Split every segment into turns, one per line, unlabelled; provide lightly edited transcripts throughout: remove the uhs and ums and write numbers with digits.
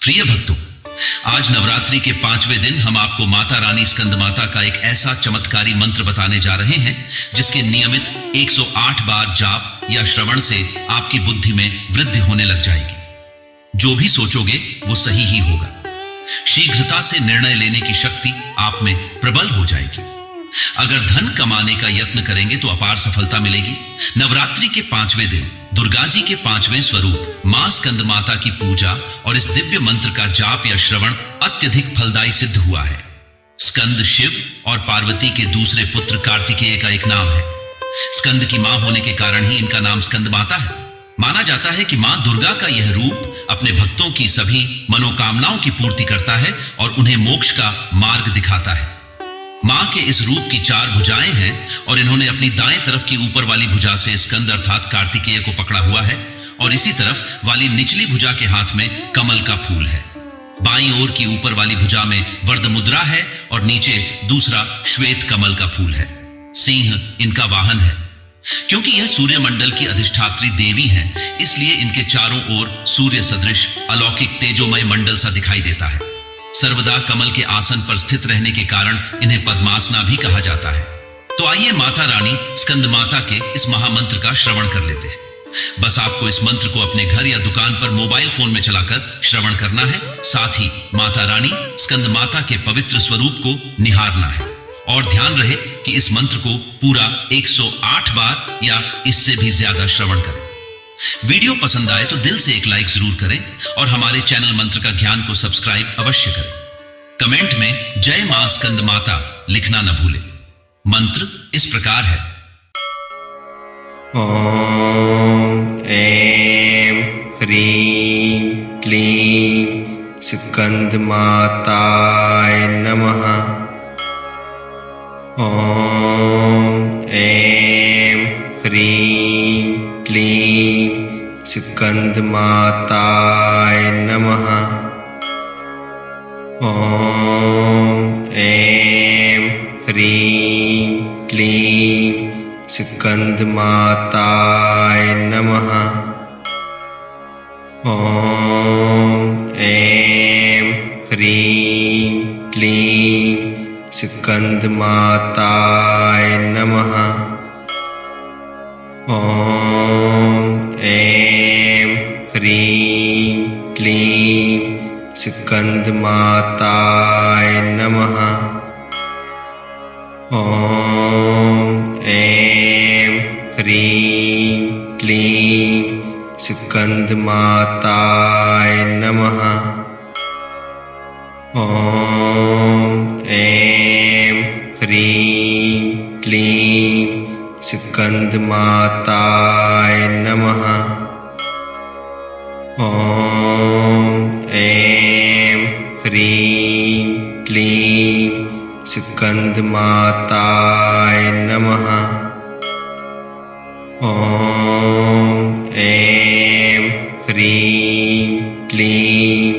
प्रिय भक्तों, आज नवरात्रि के 5वें दिन हम आपको माता रानी स्कंद माता का एक ऐसा चमत्कारी मंत्र बताने जा रहे हैं जिसके नियमित 108 बार जाप या श्रवण से आपकी बुद्धि में वृद्धि होने लग जाएगी। जो भी सोचोगे वो सही ही होगा। शीघ्रता से निर्णय लेने की शक्ति आप में प्रबल हो जाएगी। अगर धन कमाने का यत्न करेंगे तो अपार सफलता मिलेगी। नवरात्रि के 5वें दिन दुर्गा जी के 5वें स्वरूप मां स्कंद माता की पूजा और इस दिव्य मंत्र का जाप या श्रवण अत्यधिक फलदायी सिद्ध हुआ है। स्कंद शिव और पार्वती के दूसरे पुत्र कार्तिकेय का एक नाम है। स्कंद की मां होने के कारण ही इनका नाम स्कंद माता है। माना जाता है कि मां दुर्गा का यह रूप अपने भक्तों की सभी मनोकामनाओं की पूर्ति करता है और उन्हें मोक्ष का मार्ग दिखाता है। मां के इस रूप की 4 भुजाएं हैं और इन्होंने अपनी दाएं तरफ की ऊपर वाली भुजा से स्कंद अर्थात कार्तिकेय को पकड़ा हुआ है और इसी तरफ वाली निचली भुजा के हाथ में कमल का फूल है। बाईं ओर की ऊपर वाली भुजा में वरद मुद्रा है और नीचे दूसरा श्वेत कमल का फूल है। सिंह इनका वाहन है। क्योंकि यह सूर्यमंडल की अधिष्ठात्री देवी हैं, इसलिए इनके चारों ओर सूर्य सदृश अलौकिक तेजोमय मंडल सा दिखाई देता है। सर्वदा कमल के आसन पर स्थित रहने के कारण इन्हें पद्मासना भी कहा जाता है। तो आइए माता रानी स्कंद माता के इस महामंत्र का श्रवण कर लेते हैं। बस आपको इस मंत्र को अपने घर या दुकान पर मोबाइल फोन में चलाकर श्रवण करना है। साथ ही माता रानी स्कंद माता के पवित्र स्वरूप को निहारना है और ध्यान रहे कि इस मंत्र को पूरा 108 बार या इससे भी ज्यादा श्रवण करें। वीडियो पसंद आए तो दिल से एक लाइक जरूर करें और हमारे चैनल मंत्र का ज्ञान को सब्सक्राइब अवश्य करें। कमेंट में जय मां स्कंद माता लिखना न भूलें। मंत्र इस प्रकार है।
ओम ऐं ह्रीं क्लीं स्कंद माताय नमः। ओम ऐं ह्रीं क्लीं स्कंद माताय नमः। ओम ऐं ह्रीं क्लीं स्कंद माताय नमः। ओम ऐं ह्रीं क्लीं स्कंद माताय नमः। ओम ऐं ह्रीं क्लीं स्कंद माताय नमः। ओम ऐं ह्रीं क्लीं स्कंद माताय नमः। ओम ऐं ह्रीं क्लीं स्कंद माताय नमः। ओम ऐं ह्रीं क्लीं स्कंद माताय नमः। ओम ऐं ह्रीं क्लीं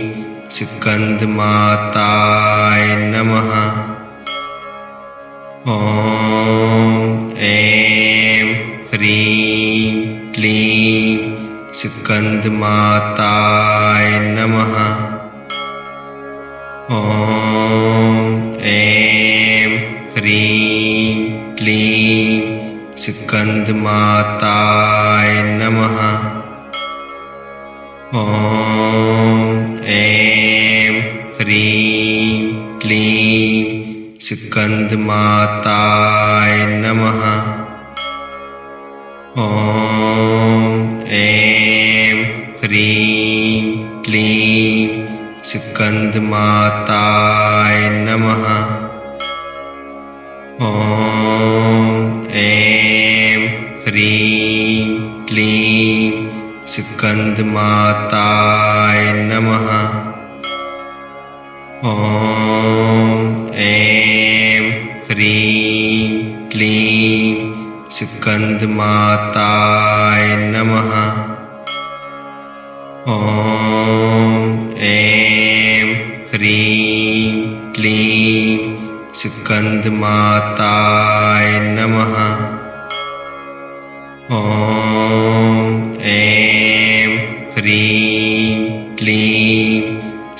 स्कंद माताय नमः। ओम ऐं ह्रीं क्लीं स्कंद माताय नमः। ओम ऐं ह्रीं क्लीं स्कंद माताय नमः। ओम ऐं ह्रीं क्लीं स्कंद माताय नमः। ओम ऐं ह्रीं क्लीं स्कंद माताय नमः। ओम ऐं ह्रीं क्लीं स्कंद माताय नमः। ओम ऐं ह्रीं क्लीं स्कंद माताय नमः। ओम ऐं ह्रीं क्लीं स्कंद माताय नमः। ओम ऐं ह्रीं क्लीं